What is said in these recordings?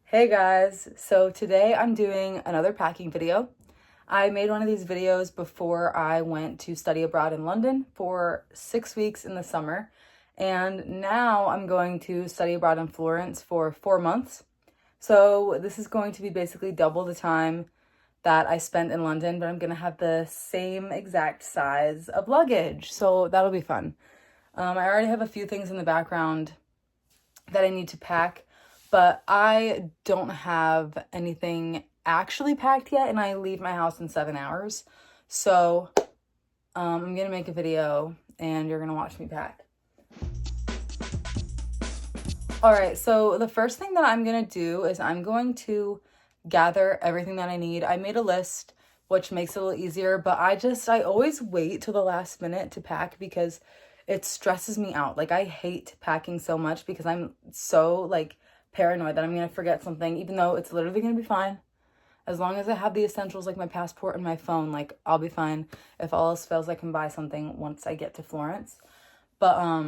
Hey guys, so today I'm doing another packing video. I made one of these videos before I went to study abroad in London for 6 weeks in the summer, and now I'm going to study abroad in Florence for 4 months. So this is going to be basically double the time that I spent in London, but I'm gonna have the same exact size of luggage, so that'll be fun. I already have a few things in the background that I need to pack, but I don't have anything actually packed yet, and I leave my house in 7 hours. So I'm gonna make a video and you're gonna watch me pack. All right, so the first thing that I'm gonna do is I'm going to gather everything that I need. I made a list, which makes it a little easier, but I always wait till the last minute to pack because it stresses me out. Like, I hate packing so much because I'm so like paranoid that I'm gonna forget something, even though it's literally gonna be fine. As long as I have the essentials like my passport and my phone, like I'll be fine. If all else fails, I can buy something once I get to Florence. But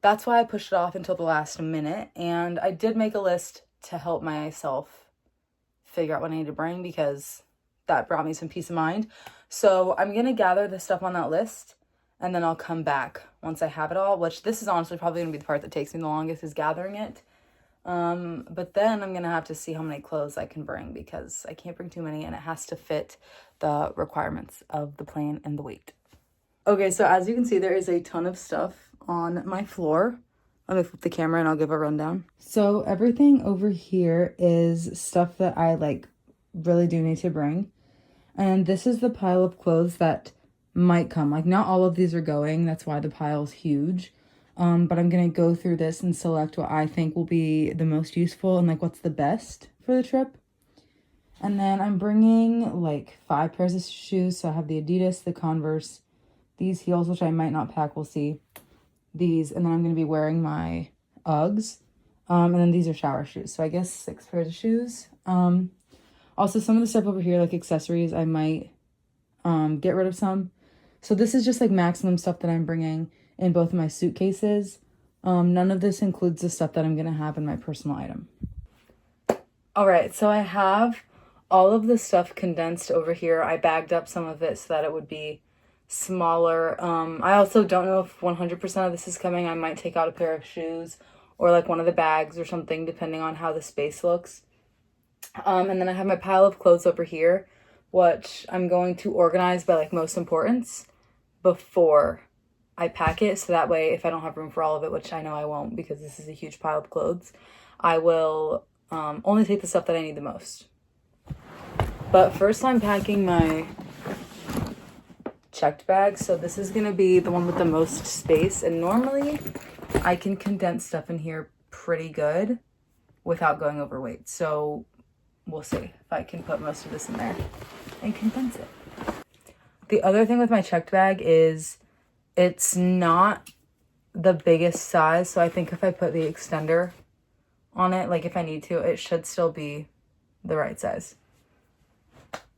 that's why I pushed it off until the last minute. And I did make a list to help myself figure out what I need to bring because that brought me some peace of mind. So I'm gonna gather the stuff on that list and then I'll come back once I have it all, which this is honestly probably gonna be the part that takes me the longest, is gathering it. But then I'm gonna have to see how many clothes I can bring because I can't bring too many and it has to fit the requirements of the plane and the weight. Okay, so as you can see, there is a ton of stuff on my floor. Let me flip the camera and I'll give a rundown. So everything over here is stuff that I like really do need to bring. And this is the pile of clothes that might come. Like, not all of these are going. That's why the pile's huge. But I'm going to go through this and select what I think will be the most useful and like what's the best for the trip. And then I'm bringing like 5 pairs of shoes. So I have the Adidas, the Converse, these heels, which I might not pack, we'll see. These, and then I'm going to be wearing my Uggs. And then these are shower shoes. So I guess 6 pairs of shoes. Also, some of the stuff over here, like accessories, I might get rid of some. So this is just like maximum stuff that I'm bringing in both of my suitcases. None of this includes the stuff that I'm going to have in my personal item. All right, so I have all of the stuff condensed over here. I bagged up some of it so that it would be smaller. I also don't know if 100% of this is coming. I might take out a pair of shoes or like one of the bags or something, depending on how the space looks. And then I have my pile of clothes over here, which I'm going to organize by like most importance before I pack it. So that way, if I don't have room for all of it, which I know I won't because this is a huge pile of clothes, I will only take the stuff that I need the most. But first I'm packing my checked bag. So this is going to be the one with the most space. And normally I can condense stuff in here pretty good without going overweight. So we'll see if I can put most of this in there and condense it. The other thing with my checked bag is it's not the biggest size. So I think if I put the extender on it, like if I need to, it should still be the right size.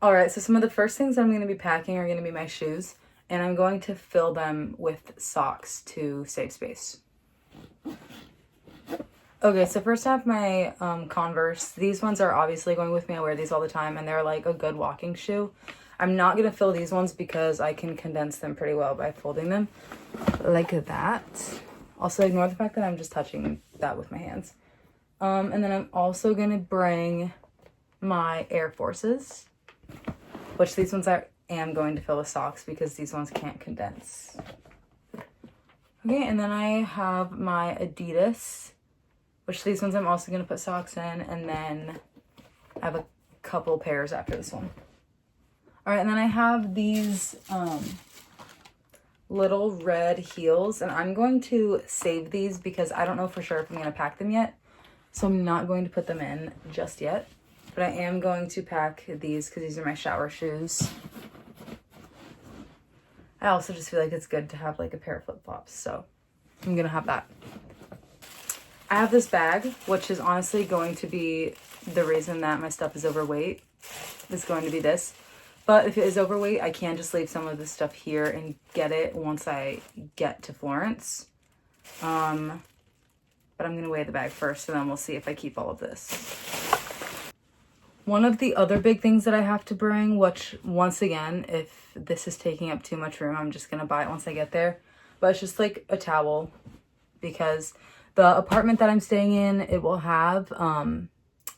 All right, so some of the first things I'm going to be packing are going to be my shoes, and I'm going to fill them with socks to save space. Okay, so first I have my Converse. These ones are obviously going with me. I wear these all the time, and they're like a good walking shoe. I'm not going to fill these ones because I can condense them pretty well by folding them like that. Also, ignore the fact that I'm just touching that with my hands. And then I'm also going to bring my Air Forces, which these ones I am going to fill with socks because these ones can't condense. Okay, and then I have my Adidas, which these ones I'm also going to put socks in, and then I have a couple pairs after this one. All right, and then I have these little red heels, and I'm going to save these because I don't know for sure if I'm going to pack them yet, so I'm not going to put them in just yet. But I am going to pack these because these are my shower shoes. I also just feel like it's good to have like a pair of flip-flops, so I'm going to have that. I have this bag, which is honestly going to be the reason that my stuff is overweight. It's going to be this. But if it is overweight, I can just leave some of this stuff here and get it once I get to Florence. but I'm going to weigh the bag first and then we'll see if I keep all of this. One of the other big things that I have to bring, which once again, if this is taking up too much room, I'm just going to buy it once I get there. But it's just like a towel, because the apartment that I'm staying in, it will have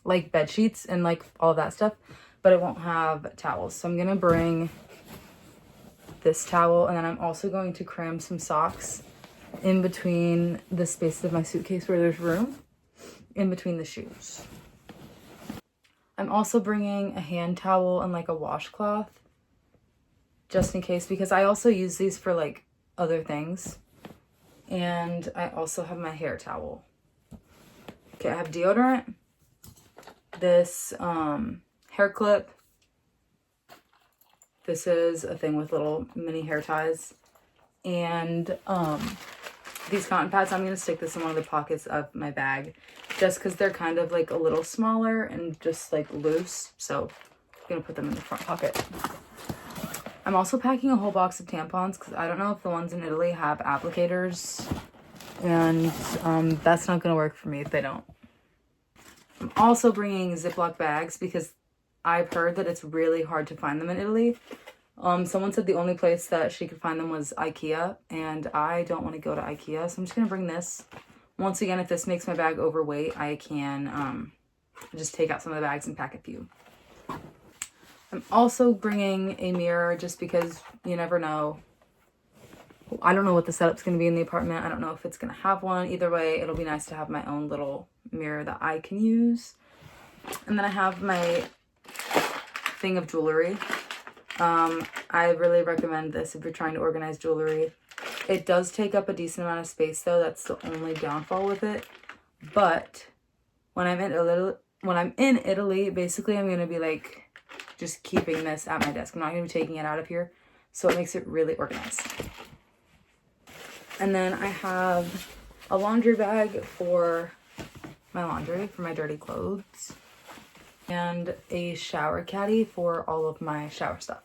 like bed sheets and like all that stuff, but it won't have towels. So I'm going to bring this towel, and then I'm also going to cram some socks in between the spaces of my suitcase where there's room, in between the shoes. I'm also bringing a hand towel and like a washcloth just in case, because I also use these for like other things. And I also have my hair towel. Okay, I have deodorant, this hair clip. This is a thing with little mini hair ties. And these cotton pads, I'm going to stick this in one of the pockets of my bag just because they're kind of like a little smaller and just like loose. So I'm going to put them in the front pocket. I'm also packing a whole box of tampons because I don't know if the ones in Italy have applicators, and that's not going to work for me if they don't. I'm also bringing Ziploc bags because I've heard that it's really hard to find them in Italy. Someone said the only place that she could find them was IKEA, and I don't want to go to IKEA, so I'm just going to bring this. Once again, if this makes my bag overweight, I can just take out some of the bags and pack a few. I'm also bringing a mirror just because you never know. I don't know what the setup's going to be in the apartment. I don't know if it's going to have one. Either way, it'll be nice to have my own little mirror that I can use. And then I have my thing of jewelry. I really recommend this if you're trying to organize jewelry. It does take up a decent amount of space though. That's the only downfall with it. But when I'm in Italy, basically I'm going to be like just keeping this at my desk. I'm not going to be taking it out of here. So it makes it really organized. And then I have a laundry bag for my laundry, for my dirty clothes. And a shower caddy for all of my shower stuff.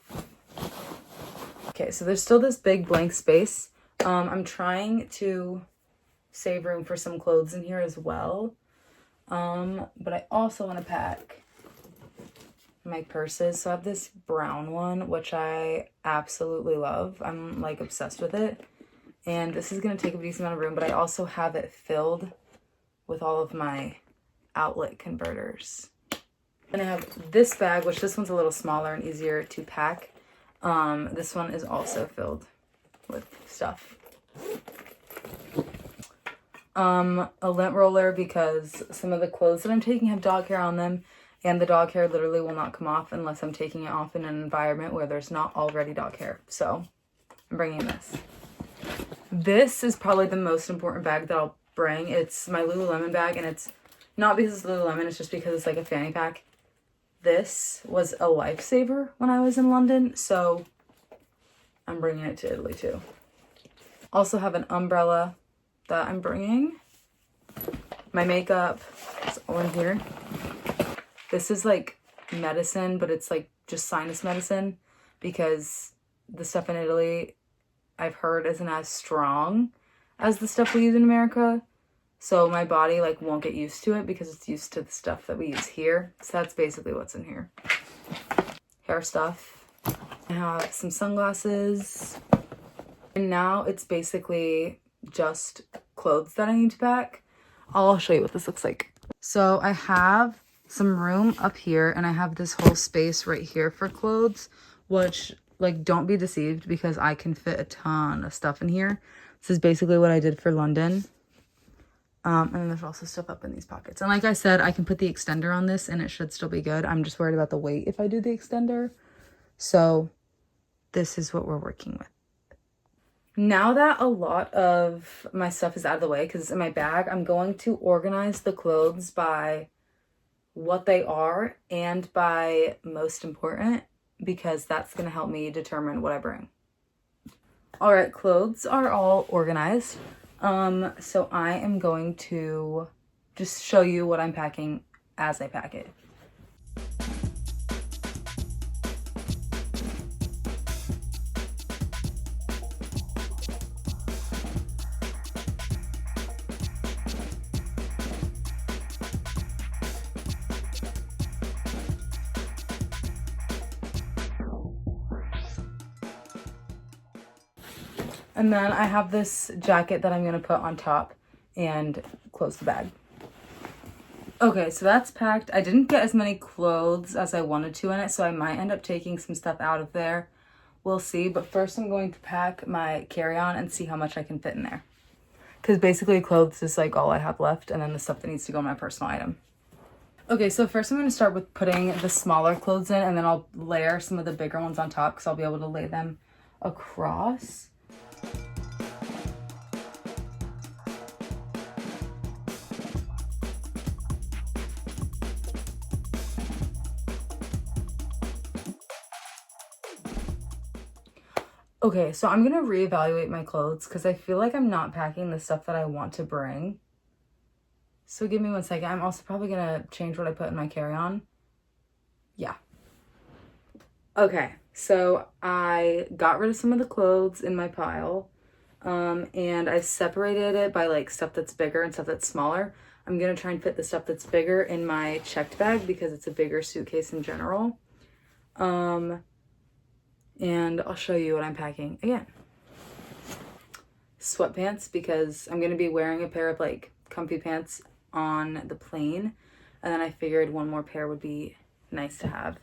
Okay, so there's still this big blank space. I'm trying to save room for some clothes in here as well. But I also want to pack my purses. So I have this brown one, which I absolutely love. I'm like obsessed with it. And this is going to take a decent amount of room, but I also have it filled with all of my outlet converters. Then I have this bag, which this one's a little smaller and easier to pack. This one is also filled with stuff. A lint roller because some of the clothes that I'm taking have dog hair on them, and the dog hair literally will not come off unless I'm taking it off in an environment where there's not already dog hair. So I'm bringing this. This is probably the most important bag that I'll bring. It's my Lululemon bag, and it's not because it's Lululemon, it's just because it's like a fanny pack. This was a lifesaver when I was in London, so I'm bringing it to Italy too. Also have an umbrella that I'm bringing. My makeup is all in here. This is like medicine, but it's like just sinus medicine because the stuff in Italy I've heard isn't as strong as the stuff we use in America. So my body like won't get used to it because it's used to the stuff that we use here. So that's basically what's in here. Hair stuff. I have some sunglasses. And now it's basically just clothes that I need to pack. I'll show you what this looks like. So I have some room up here and I have this whole space right here for clothes, which like don't be deceived because I can fit a ton of stuff in here. This is basically what I did for London. And then there's also stuff up in these pockets. And like I said, I can put the extender on this and it should still be good. I'm just worried about the weight if I do the extender. So this is what we're working with. Now that a lot of my stuff is out of the way because it's in my bag, I'm going to organize the clothes by what they are and by most important because that's going to help me determine what I bring. All right, clothes are all organized. So I am going to just show you what I'm packing as I pack it. And then I have this jacket that I'm going to put on top and close the bag. Okay, so that's packed. I didn't get as many clothes as I wanted to in it, so I might end up taking some stuff out of there. We'll see. But first I'm going to pack my carry-on and see how much I can fit in there. Because basically clothes is like all I have left, and then the stuff that needs to go in my personal item. Okay, so first I'm going to start with putting the smaller clothes in, and then I'll layer some of the bigger ones on top because I'll be able to lay them across. Okay, so I'm going to reevaluate my clothes because I feel like I'm not packing the stuff that I want to bring. So give me 1 second. I'm also probably going to change what I put in my carry-on. Yeah. Okay, so I got rid of some of the clothes in my pile. And I separated it by like stuff that's bigger and stuff that's smaller. I'm going to try and fit the stuff that's bigger in my checked bag because it's a bigger suitcase in general. And I'll show you what I'm packing again. Sweatpants because I'm going to be wearing a pair of like comfy pants on the plane. And then I figured one more pair would be nice to have.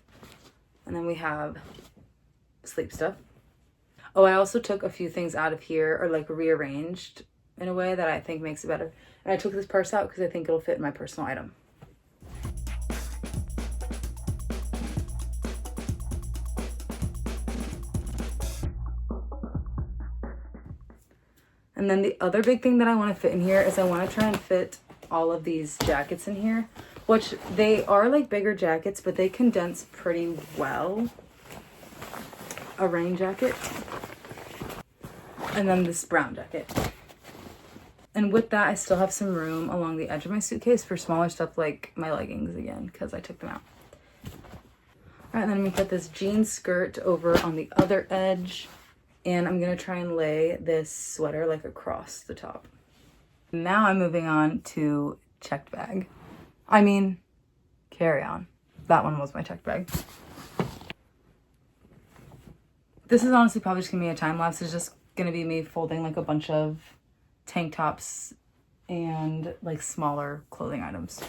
And then we have sleep stuff. Oh, I also took a few things out of here or like rearranged in a way that I think makes it better. And I took this purse out because I think it'll fit in my personal item. And then the other big thing that I want to fit in here is I want to try and fit all of these jackets in here, which they are like bigger jackets, but they condense pretty well. A rain jacket. And then this brown jacket. And with that, I still have some room along the edge of my suitcase for smaller stuff like my leggings again, because I took them out. All right, and then I'm gonna put this jean skirt over on the other edge. And I'm going to try and lay this sweater like across the top. Now I'm moving on to checked bag. I mean, carry on. That one was my checked bag. This is honestly probably just going to be a time lapse. It's just going to be me folding like a bunch of tank tops and like smaller clothing items.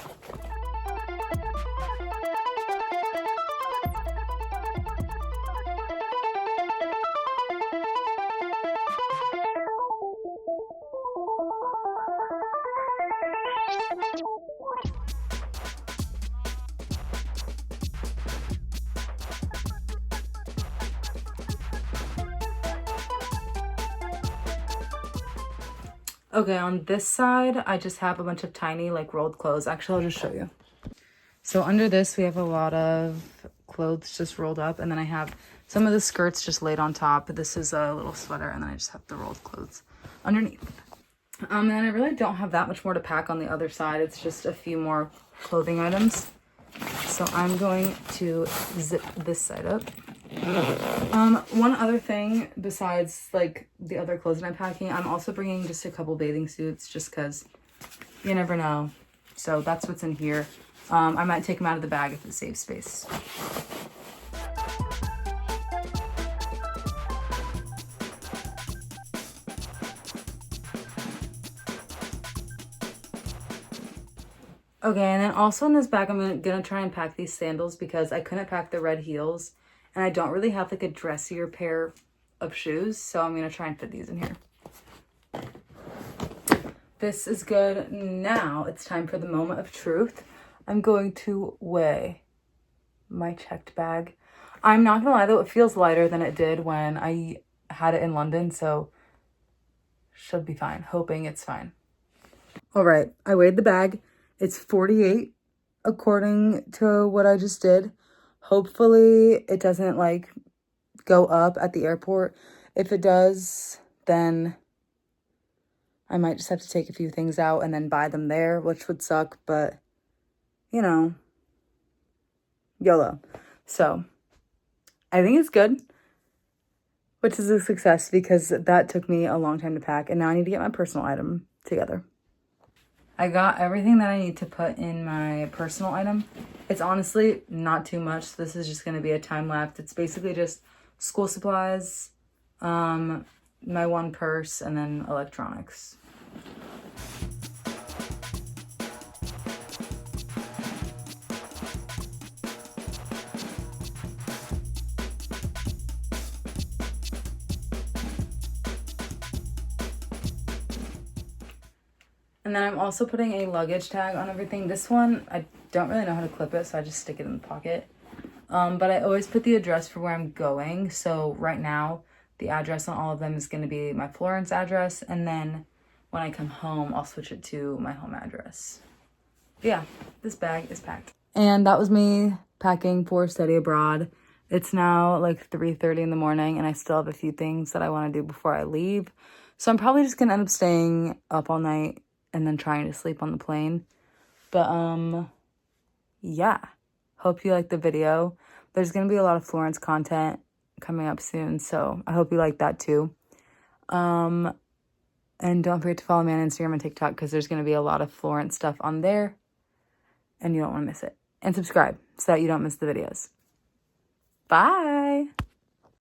Okay, on this side, I just have a bunch of tiny, like, rolled clothes. Actually, I'll just show you. So under this, we have a lot of clothes just rolled up. And then I have some of the skirts just laid on top. This is a little sweater. And then I just have the rolled clothes underneath. And then I really don't have that much more to pack on the other side. It's just a few more clothing items. So I'm going to zip this side up. One other thing besides like the other clothes that I'm packing, I'm also bringing just a couple bathing suits just because you never know. So that's what's in here. I might take them out of the bag if it saves space. Okay, and then also in this bag, I'm gonna try and pack these sandals because I couldn't pack the red heels. And I don't really have like a dressier pair of shoes. So I'm going to try and fit these in here. This is good. Now it's time for the moment of truth. I'm going to weigh my checked bag. I'm not going to lie though, it feels lighter than it did when I had it in London. So should be fine. Hoping it's fine. All right. I weighed the bag. It's 48 according to what I just did. Hopefully it doesn't like go up at the airport. If it does, then I might just have to take a few things out and then buy them there, which would suck, but you know, YOLO. So I think it's good, which is a success because that took me a long time to pack. And now I need to get my personal item together. I got everything that I need to put in my personal item. It's honestly not too much. This is just going to be a time lapse. It's basically just school supplies, my one purse, and then electronics. And then I'm also putting a luggage tag on everything. This one, I don't really know how to clip it, so I just stick it in the pocket. But I always put the address for where I'm going. So right now, the address on all of them is going to be my Florence address. And then when I come home, I'll switch it to my home address. But yeah, this bag is packed. And that was me packing for study abroad. It's now like 3:30 in the morning, and I still have a few things that I want to do before I leave. So I'm probably just going to end up staying up all night and then trying to sleep on the plane. But, yeah. Hope you liked the video. There's going to be a lot of Florence content coming up soon, so I hope you like that too. And don't forget to follow me on Instagram and TikTok because there's going to be a lot of Florence stuff on there, and you don't want to miss it. And subscribe so that you don't miss the videos. Bye!